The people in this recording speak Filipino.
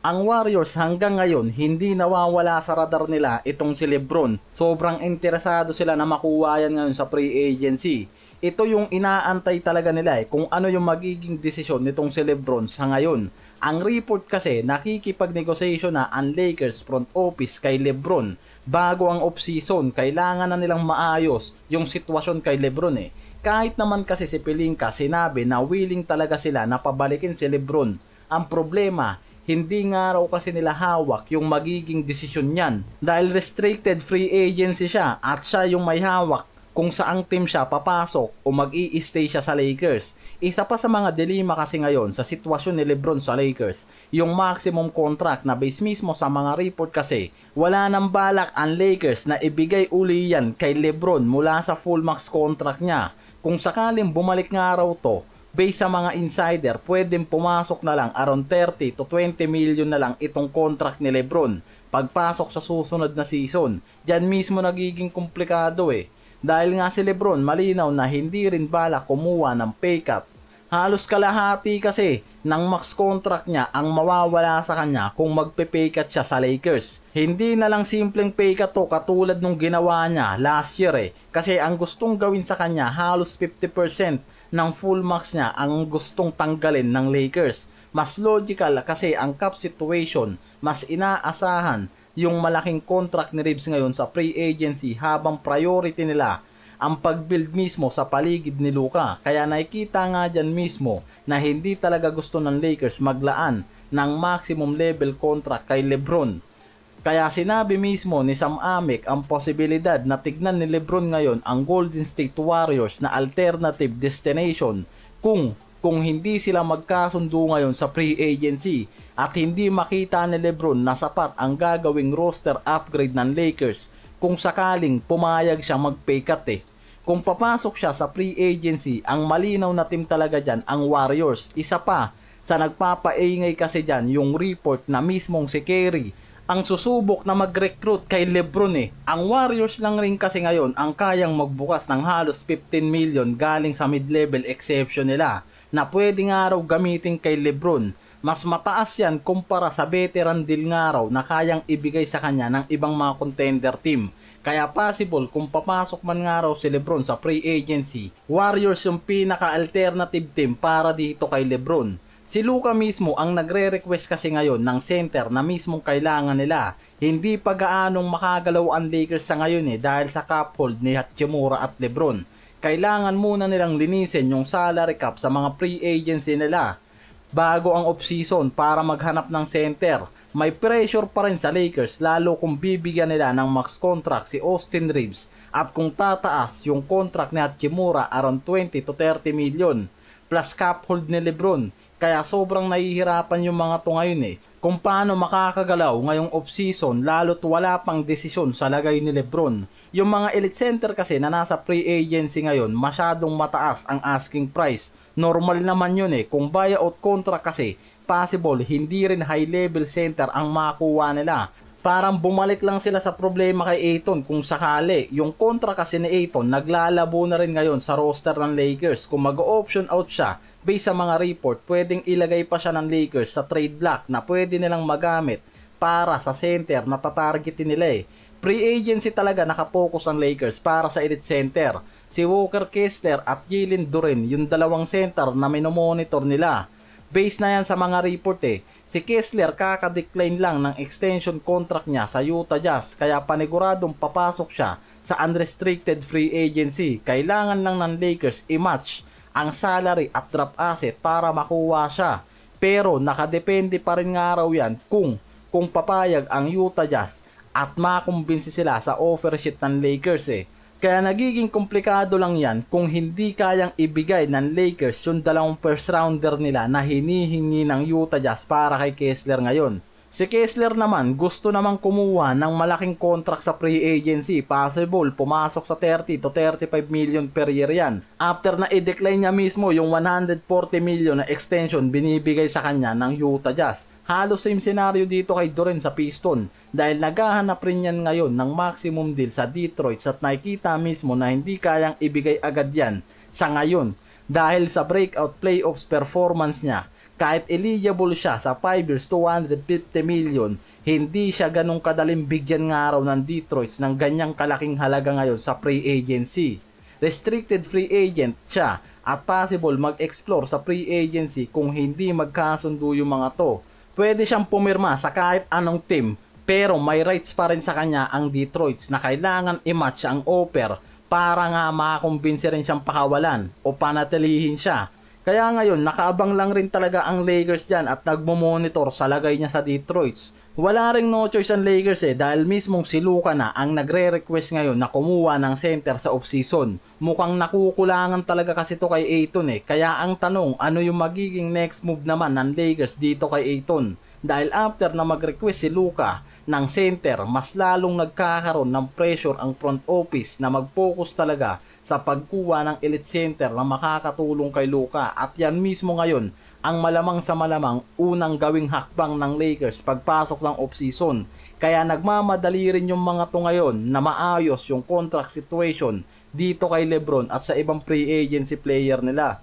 Ang Warriors hanggang ngayon hindi nawawala sa radar nila itong si LeBron. Sobrang interesado sila na makuha yan ngayon sa free agency. Ito yung inaantay talaga nila kung ano yung magiging desisyon nitong si LeBron sa ngayon. Ang report kasi nakikipag-negotiation na ang Lakers front office kay LeBron. Bago ang off-season, kailangan na nilang maayos yung sitwasyon kay LeBron Kahit naman kasi si Pelinka sinabi na willing talaga sila na pabalikin si LeBron. Ang problema, hindi nga raw kasi nila hawak yung magiging desisyon niyan dahil restricted free agency siya at siya yung may hawak kung saang team siya papasok o mag-i-stay siya sa Lakers. Isa pa sa mga dilema kasi ngayon sa sitwasyon ni LeBron sa Lakers, yung maximum contract na base mismo sa mga report kasi, wala nang balak ang Lakers na ibigay uli yan kay LeBron mula sa full max contract niya. Kung sakaling bumalik nga raw to, based sa mga insider, pwedeng pumasok na lang around 30 to 20 million na lang itong contract ni LeBron pagpasok sa susunod na season. Diyan mismo nagiging komplikado Dahil nga si LeBron malinaw na hindi rin balak kumuha ng pay cut. Halos kalahati kasi ng max contract niya ang mawawala sa kanya kung magpe-pay cut siya sa Lakers. Hindi na lang simpleng pay cut to katulad nung ginawa niya last year Kasi ang gustong gawin sa kanya halos 50% ng full max niya ang gustong tanggalin ng Lakers. Mas logical kasi ang cap situation, mas inaasahan yung malaking contract ni Reeves ngayon sa free agency habang priority nila ang pag-build mismo sa paligid ni Luka. Kaya nakikita nga dyan mismo na hindi talaga gusto ng Lakers maglaan ng maximum level contract kay LeBron. Kaya sinabi mismo ni Sam Amick ang posibilidad na tignan ni LeBron ngayon ang Golden State Warriors na alternative destination kung hindi sila magkasundo ngayon sa free agency at hindi makita ni LeBron na sapat ang gagawing roster upgrade ng Lakers kung sakaling pumayag siya mag-pay cut Kung papasok siya sa free agency, ang malinaw na team talaga dyan ang Warriors. Isa pa sa nagpapaingay kasi dyan yung report na mismong si Kerry ang susubok na mag-recruit kay LeBron Ang Warriors lang rin kasi ngayon ang kayang magbukas ng halos 15 million galing sa mid-level exception nila na pwede nga raw gamitin kay LeBron. Mas mataas yan kumpara sa veteran deal nga raw na kayang ibigay sa kanya ng ibang mga contender team. Kaya possible kung papasok man nga raw si LeBron sa free agency, Warriors yung pinaka-alternative team para dito kay LeBron. Si Luka mismo ang nagre-request kasi ngayon ng center na mismong kailangan nila. Hindi pa gaanong makagalaw ang Lakers sa ngayon dahil sa cap hold ni Hachimura at LeBron. Kailangan muna nilang linisin yung salary cap sa mga free agency nila bago ang off-season para maghanap ng center. May pressure pa rin sa Lakers lalo kung bibigyan nila ng max contract si Austin Reeves at kung tataas yung contract ni Hachimura around 20 to 30 million plus cap hold ni LeBron. Kaya sobrang nahihirapan yung mga to ngayon kung paano makakagalaw ngayong off-season lalo't wala pang desisyon sa lagay ni LeBron. Yung mga elite center kasi na nasa free agency ngayon masyadong mataas ang asking price. Normal naman yun kung buyout contract kasi possible hindi rin high level center ang makuha nila. Parang bumalik lang sila sa problema kay Ayton kung sakali. Yung kontra kasi ni Ayton naglalabo na rin ngayon sa roster ng Lakers. Kung mag-option out siya, based sa mga report, pwedeng ilagay pa siya ng Lakers sa trade block na pwede nilang magamit para sa center na tatargetin nila Free agency talaga nakapokus ang Lakers para sa elite center. Si Walker Kessler at Jalen Duren, yung dalawang center na minomonitor nila. Based na yan sa mga report Si Kessler kakadecline lang ng extension contract niya sa Utah Jazz kaya paniguradong papasok siya sa unrestricted free agency. Kailangan lang ng Lakers i-match ang salary at draft asset para makuha siya. Pero nakadepende pa rin nga raw yan kung papayag ang Utah Jazz at makumbinsi sila sa offer sheet ng Lakers Kaya nagiging komplikado lang yan kung hindi kayang ibigay ng Lakers yung dalawang first rounder nila na hinihingi ng Utah Jazz para kay Kessler ngayon. Si Kessler naman gusto namang kumuha ng malaking contract sa free agency. Possible pumasok sa 30 to 35 million per year yan. After na i-decline niya mismo yung 140 million na extension binibigay sa kanya ng Utah Jazz. Halos same scenario dito kay Duren sa Piston dahil naghahanap rin yan ngayon ng maximum deal sa Detroit at nakikita mismo na hindi kayang ibigay agad yan sa ngayon dahil sa breakout playoffs performance niya. Kahit eligible siya sa 5 years, 250 million, hindi siya ganong kadaling bigyan nga raw ng Detroit ng ganyang kalaking halaga ngayon sa free agency. Restricted free agent siya at possible mag-explore sa free agency kung hindi magkasundo yung mga to. Pwede siyang pumirma sa kahit anong team pero may rights pa rin sa kanya ang Detroit na kailangan i-match ang offer para nga makakumbinsi rin siyang pakawalan o panatilihin siya. Kaya ngayon, nakaabang lang rin talaga ang Lakers dyan at nagmo-monitor sa lagay niya sa Detroit. Wala ring no choice ang Lakers dahil mismong si Luka na ang nagre-request ngayon na kumuha ng center sa offseason. Mukhang nakukulangan talaga kasi to kay Ayton Kaya ang tanong, ano yung magiging next move naman ng Lakers dito kay Ayton? Dahil after na mag-request si Luka ng center, mas lalong nagkakaroon ng pressure ang front office na mag-focus talaga sa pagkuha ng elite center na makakatulong kay Luka at yan mismo ngayon ang malamang sa malamang unang gawing hakbang ng Lakers pagpasok ng offseason. Kaya nagmamadali rin yung mga to ngayon na maayos yung contract situation dito kay LeBron at sa ibang free agency player nila.